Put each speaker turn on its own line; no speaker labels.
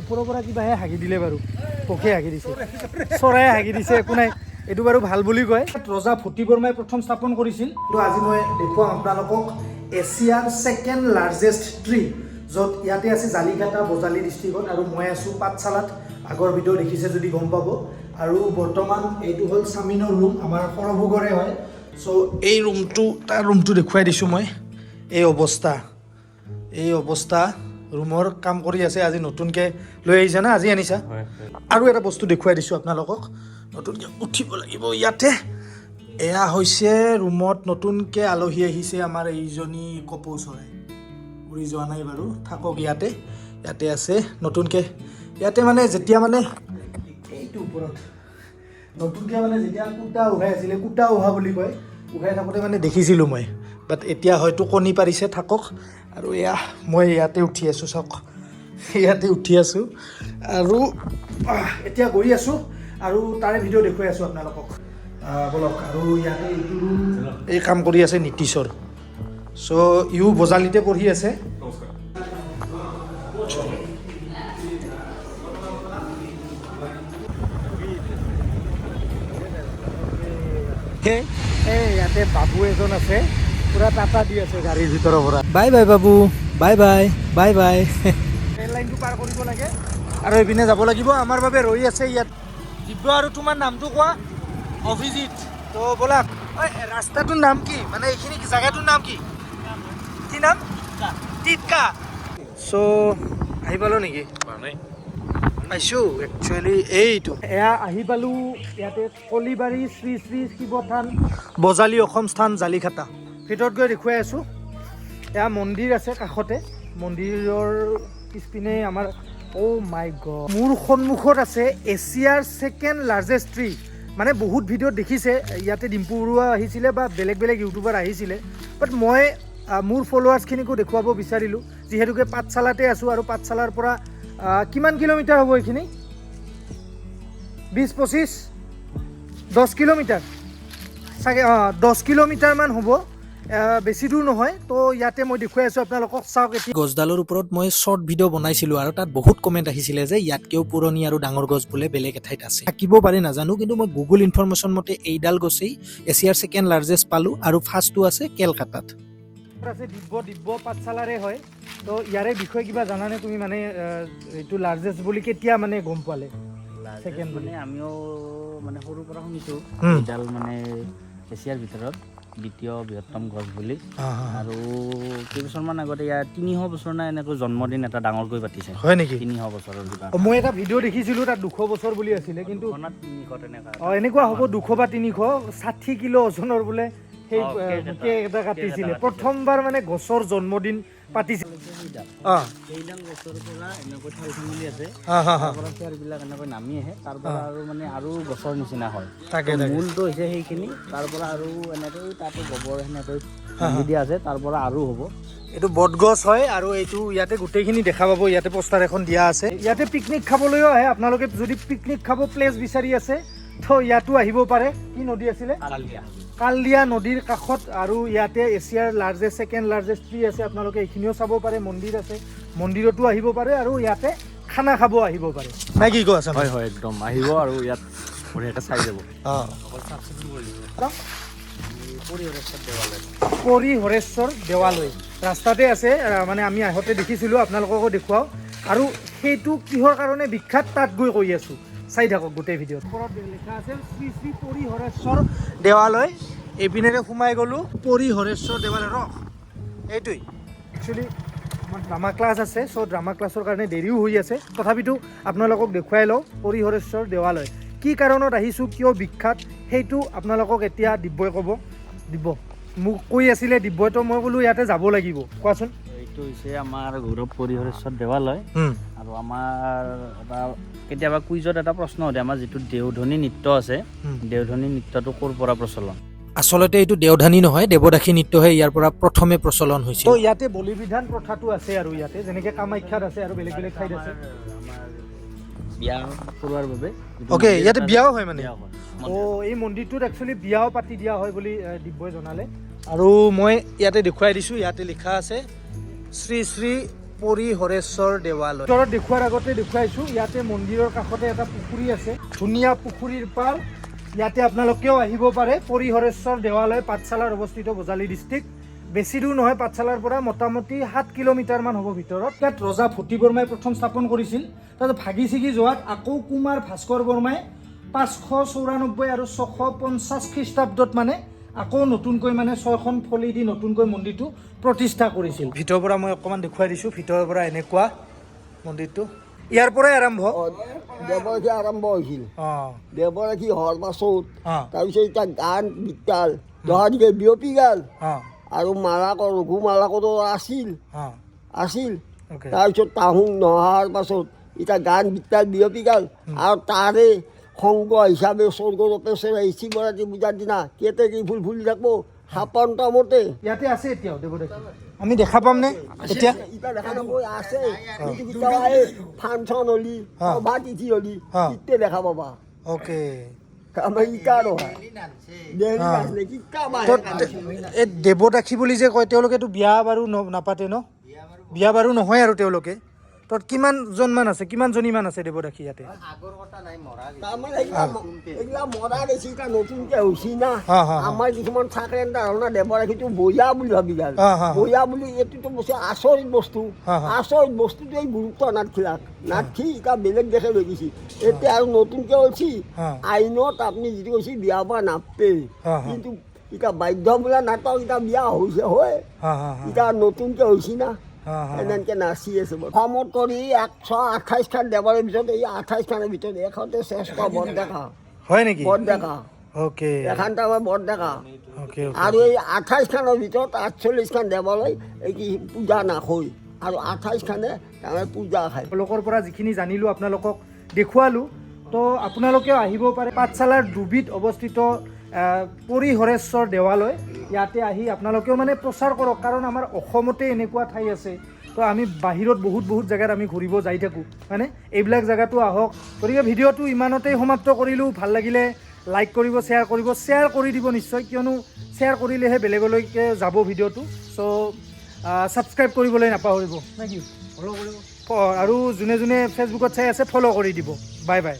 ওপৰৰ পৰা কিবাহে হাগি দিলে বাৰু পক্ষে হাগি দিছে চৰাই হাগি দিছে একো নাই এইটো বাৰু ভাল বুলি কয় ৰজা ভূতি বৰ্মাই প্ৰথম স্থাপন কৰিছিল তো আজি মই দেখুৱাম আপোনালোকক এছিয়াৰ ছেকেণ্ড লাৰ্জেষ্ট ট্ৰী য'ত ইয়াতে আছে জালিঘাটা বজালী ডিষ্ট্ৰিক্টত আৰু মই আছোঁ পাঠশালাত আগৰ ভিডিঅ' দেখিছে যদি গম পাব আৰু বৰ্তমান এইটো হ'ল স্বামীনৰ ৰুম আমাৰ সৰভোগৰে হয় চ' এই ৰুমটো দেখুৱাই দিছোঁ মই এই অৱস্থা ৰুমৰ কাম কৰি আছে আজি নতুনকৈ লৈ আহিছা না আজি আনিছা আৰু এটা বস্তু দেখুৱাই দিছোঁ আপোনালোকক নতুনকৈ উঠিব লাগিব ইয়াতে এয়া হৈছে ৰুমত নতুনকৈ আলহী আহিছে আমাৰ এইজনী কপৌ চৰাই উৰি যোৱা নাই বাৰু থাকক ইয়াতে আছে নতুনকৈ ইয়াতে মানে যেতিয়া মানে এইটো ওপৰত নতুনকৈ মানে যেতিয়া কুটা উহাই আছিলে কুটা উহা বুলি কয় উহাই থাকোঁতে মানে দেখিছিলোঁ মই বাট এতিয়া হয়তো কণী পাৰিছে থাকক আৰু এয়া মই ইয়াতে উঠি আছোঁ চাওক ইয়াতে উঠি আছোঁ আৰু এতিয়া গৈ আছোঁ আৰু তাৰে ভিডিঅ' দেখুৱাই আছোঁ আপোনালোকক বলক আৰু ইয়াতে এইটো এই কাম কৰি আছে নীতিশ্বৰ চ' ইও বজালিতে পঢ়ি আছে ইয়াতে বাবু এজন আছে পুৰা টাটা দি আছে গাড়ীৰ ভিতৰৰ পৰা বাই বাই বাবু bye bye bye bye rail লাইনটো পাৰ কৰিব লাগে আৰু এইপিনে যাব লাগিব আমাৰ বাবে ৰৈ আছে ইয়াত দিব্য আৰু তোমাৰ নামটো কোৱা অভিজিত তো ব'লা ৰাস্তাটোৰ নাম কি মানে এইখিনি জেগাটোৰ নাম কি নাম টিটকা চ' আহি পালোঁ নেকি পাইছোঁ একচুৱেলি এইটো এয়া আহি পালোঁ ইয়াতে কলিবাৰী শ্ৰী শ্ৰী শিৱথান বজালী অসম স্থান জালিঘাটা ভিতৰত গৈ দেখুৱাই আছোঁ এয়া মন্দিৰ আছে কাষতে মন্দিৰৰ পিছপিনে আমাৰ মাই গড মোৰ সন্মুখত আছে এছিয়াৰ ছেকেণ্ড লাৰ্জেষ্ট ট্ৰী মানে বহুত ভিডিঅ'ত দেখিছে ইয়াতে ডিম্পু বৰুৱা আহিছিলে বা বেলেগ ইউটিউবাৰ আহিছিলে বাট মই মোৰ ফলোৱাৰ্ছখিনিকো দেখুৱাব বিচাৰিলোঁ যিহেতুকে পাঠশালাতে আছোঁ আৰু পাঠশালাৰ পৰা কিমান কিলোমিটাৰ হ'ব এইখিনি 20-25 10 কিলোমিটাৰ চাগে 10 কিলোমিটাৰমান হ'ব বেছি দূৰ নহয় তো ইয়াতে মই দেখুৱাই আছোঁ আপোনালোকক চাওক এতিয়া গছডালৰ ওপৰত মই শ্বৰ্ট ভিডিঅ' বনাইছিলোঁ আৰু তাত বহুত কমেণ্ট আহিছিলে যে ইয়াতকৈও পুৰণি আৰু ডাঙৰ গছ বোলে বেলেগ এঠাইত আছে থাকিব পাৰে নাজানো কিন্তু মই গুগল ইনফৰমেশ্যন মতে এইডাল গছেই এছিয়াৰ ছেকেণ্ড লাৰ্জেষ্ট পালোঁ আৰু ফাৰ্ষ্টটো আছে কেলকাতাত আছে দিব্য পাঠশালাৰে হয় তো ইয়াৰে বিষয়ে কিবা জানানে তুমি মানে এইটো লাৰ্জেষ্ট বুলি কেতিয়া মানে গম পালে ছেকেণ্ড বুলি
আমিও মানে সৰুৰ পৰা শুনিছোঁ এইডাল মানে এছিয়াৰ ভিতৰত দ্বিতীয় বৃহত্তম গছ বুলি আৰু কেইবছৰমান আগতে ইয়াৰ 300 বছৰ না এনেকৈ জন্মদিন এটা ডাঙৰকৈ পাতিছে
হয় নেকি
300 বছৰৰ কিবা
মই এটা ভিডিঅ' দেখিছিলোঁ তাত 200 বছৰ বুলি আছিলে কিন্তু
300 তেনেকুৱা
এনেকুৱা হ'ব 200 বা 300 60 কিলো ওজনৰ বোলে সেই কেক এটা কাটিছিলে প্ৰথমবাৰ মানে গছৰ জন্মদিন পাতিছিল
সেইডাল গছৰ পৰা এনেকৈ ঠাইখন মিলি আছে তাৰ পৰা খেৰবিলাক এনেকৈ নামি আহে তাৰ পৰা আৰু মানে আৰু গছৰ নিচিনা হয় মূলটো হৈছে সেইখিনি তাৰ পৰা আৰু এনেকৈ তাতে গোবৰ সেনেকৈ দিয়া আছে তাৰ পৰা আৰু হ'ব
এইটো বটগছ হয় আৰু এইটো ইয়াতে গোটেইখিনি দেখা পাব ইয়াতে পোষ্টাৰ এখন দিয়া আছে ইয়াতে পিকনিক খাবলৈও আহে আপোনালোকে যদি পিকনিক খাব প্লেচ বিচাৰি আছে তো ইয়াতো আহিব পাৰে কি নদী আছিলে কালদিয়া নদীৰ কাষত আৰু ইয়াতে এছিয়াৰ লাৰ্জেষ্ট ছেকেণ্ড লাৰ্জেষ্ট ট্ৰী আছে আপোনালোকে এইখিনিও চাব পাৰে মন্দিৰ আছে মন্দিৰতো আহিব পাৰে আৰু ইয়াতে খানা খাব আহিব পাৰে নাই কি কোৱা
হয় একদম আহিব আৰু ইয়াত বঢ়িয়াকৈ চাই যাব
পৰিহৰেশ্বৰ দেৱালয় ৰাস্তাতে আছে মানে আমি আহোঁতে দেখিছিলোঁ আপোনালোককো দেখুৱাওঁ আৰু সেইটো কিহৰ কাৰণে বিখ্যাত তাত গৈ কৈ আছোঁ চাই থাকক গোটেই ভিডিঅ'ত ওপৰত লিখা আছে শ্ৰী শ্ৰী পৰিহৰেশ্বৰ দেৱালয় এইপিনেৰে সোমাই গ'লোঁ পৰিহৰেশ্বৰ দেৱালয় এইটোৱেই একচুৱেলি আমাৰ ড্ৰামা ক্লাছ আছে চ' ড্ৰামা ক্লাছৰ কাৰণে দেৰিও হৈ আছে তথাপিতো আপোনালোকক দেখুৱাই লওঁ পৰিহৰেশ্বৰ দেৱালয় কি কাৰণত আহিছোঁ কিয় বিখ্যাত সেইটো আপোনালোকক এতিয়া দিব্যই ক'ব দিব মোক কৈ আছিলে দিব্যইতো মই বোলো ইয়াতে যাব লাগিব কোৱাচোন
এইটো হৈছে আমাৰ গৌৰৱ পৰিহৰেশ্বৰ দেৱালয় আৰু আমাৰ এটা কেতিয়াবা কুইজত এটা প্ৰশ্ন সোধে আমাৰ যিটো দেওধনী নৃত্য আছে দেওধনী নৃত্যটো ক'ৰ পৰা প্ৰচলন
আচলতে এইটো দেওধানী নহয় দেৱদাসী নৃত্যহে ইয়াৰ পৰা প্ৰথমে প্ৰচলন হৈছিল তো ইয়াতে বলি বিধান প্ৰথাটো আছে আৰু ইয়াতে যেনেকৈ কামাখ্যাত আছে আৰু বেলেগ ঠাইত আছে
বিয়া কৰোৱাৰ বাবে
অ'কে ইয়াতে বিয়াও হয় মানে এই মন্দিৰটোত একচুৱেলি বিয়াও পাতি দিয়া হয় বুলি দিব্যই জনালে আৰু মই ইয়াতে দেখুৱাই দিছোঁ ইয়াতে লিখা আছে শ্ৰী শ্ৰী পৰিহৰেশ্বৰ দেৱালয়। ভিতৰত দেখুৱাৰ আগতে দেখুৱাইছোঁ, ইয়াতে মন্দিৰৰ কাষতে এটা পুখুৰী আছে, ধুনীয়া পুখুৰীৰ পাৰ। ইয়াতে আপোনালোকেও আহিব পাৰে। পৰিহৰেশ্বৰ দেৱালয় পাঠশালাৰ অৱস্থিত বজালী ডিষ্ট্ৰিক্ট। বেছি দূৰ নহয় পাঠশালাৰ পৰা, মোটামুটি 7 কিলোমিটাৰমান হ'ব ভিতৰত। ইয়াত ৰজা ভতি বৰ্মাই প্ৰথম স্থাপন কৰিছিল। তাৰপিছত ভাগি ছিগি যোৱাত আকৌ কুমাৰ ভাস্কৰ বৰ্মাই 594 আৰু 650 খ্ৰীষ্টাব্দত মানে আকৌ নতুনকৈ মানে 6খন ফলি দি নতুনকৈ মন্দিৰটো প্ৰতিষ্ঠা কৰিছিল। ভিতৰৰ পৰা মই অকণমান দেখুৱাই দিছোঁ। ভিতৰৰ পৰা এনেকুৱা মন্দিৰটো ইয়াৰ পৰাই আৰম্ভ।
দেৱৰাশী আৰম্ভ হৈছিল। দেৱৰাশী হোৱাৰ পাছত তাৰপিছত এতিয়া গান বিতাল দহাদিকে বিয়পি গ'ল আৰু মালাকৰ ৰঘু মালাকৰো আছিল। তাৰপিছত তাহোন নহাৰ পাছত এতিয়া গান বিতাল বিয়পি গ'ল আৰু তাৰে সংগ হিচাপে স্বৰ্গৰূপে শিৱৰাত্ৰি পূজাৰ দিনা কেতে কি ফুল ফুলি থাকব সাপন্ত মতে
ইয়াতে আছে। এতিয়াও দেৱৰাশী আমি দেখা পাম নে? এতিয়া
দেখা নাপাব, আছে। ফাংচন হলি সভা তিথি হলি ইতে দেখা পাবা।
অ'কে, এই দেৱদাসী বুলি যে কয়, তেওঁলোকেতো বিয়া বাৰু নাপাতে ন? বিয়া বাৰু নহয় আৰু তেওঁলোকে। তাত কিমানজনমান আছে, কিমানজনীমান আছে দেৱদাসী ইয়াতে?
নতুনকে হৈছি না আমাৰ কিছুমান থাকে ধাৰণা দেৱৰাশীটো বয়া বুলি ভাবি গ'ল। বয়া বুলি এইটোতো বস্তু আচৰিত বস্তু। আচৰিত বস্তুটো এই গুৰুত্ব নাথিলাক নাথি এতিয়া বেলেগ দেশে লৈ গৈছে। এতিয়া আৰু নতুনকে হৈছে আইনত আপুনি যিটো কৈছে বিয়া বা নাপে, কিন্তু এতিয়া বাধ্য বোলা নাটক এতিয়া বিয়া হৈছে হয়। এতিয়া নতুনকে হৈছে না এনেকে নাচি আছে। অসমত কৰি 128খান দেৱালয়ৰ ভিতৰত এই 28খানৰ ভিতৰত এখনতে শ্ৰেষ্ঠ বৰডেকা
হয় নেকি?
বৰডেকা এখন আমাৰ বৰডেকা। আৰু এই 28খানৰ ভিতৰত 48খান দেৱালয় এই কি পূজা নাখায় আৰু 28খানে তাৰমানে পূজা খায়।
লোকৰ পৰা যিখিনি জানিলোঁ আপোনালোকক দেখুৱালোঁ। তো আপোনালোকেও আহিব পাৰে পাঠশালাৰ ডুবিত অৱস্থিত পৰিহৰেশ্বৰ দেৱালয়। ইয়াতে আহি আপোনালোকেও মানে প্ৰচাৰ কৰক, কাৰণ আমাৰ অসমতে এনেকুৱা ঠাই আছে। তো আমি বাহিৰত বহুত জেগাত আমি ঘূৰিব যাই থাকোঁ হয়নে? এইবিলাক জেগাতো আহক। গতিকে ভিডিঅ'টো ইমানতেই সমাপ্ত কৰিলোঁ। ভাল লাগিলে লাইক কৰিব, শ্বেয়াৰ কৰি দিব নিশ্চয়, কিয়নো শ্বেয়াৰ কৰিলেহে বেলেগলৈকে যাব ভিডিঅ'টো। চ' ছাবস্ক্ৰাইব কৰিবলৈ নাপাহৰিব নে কি? ফ'ল' কৰিব। আৰু যোনে যোনে ফেচবুকত চাই আছে ফ'ল' কৰি দিব। Bye bye.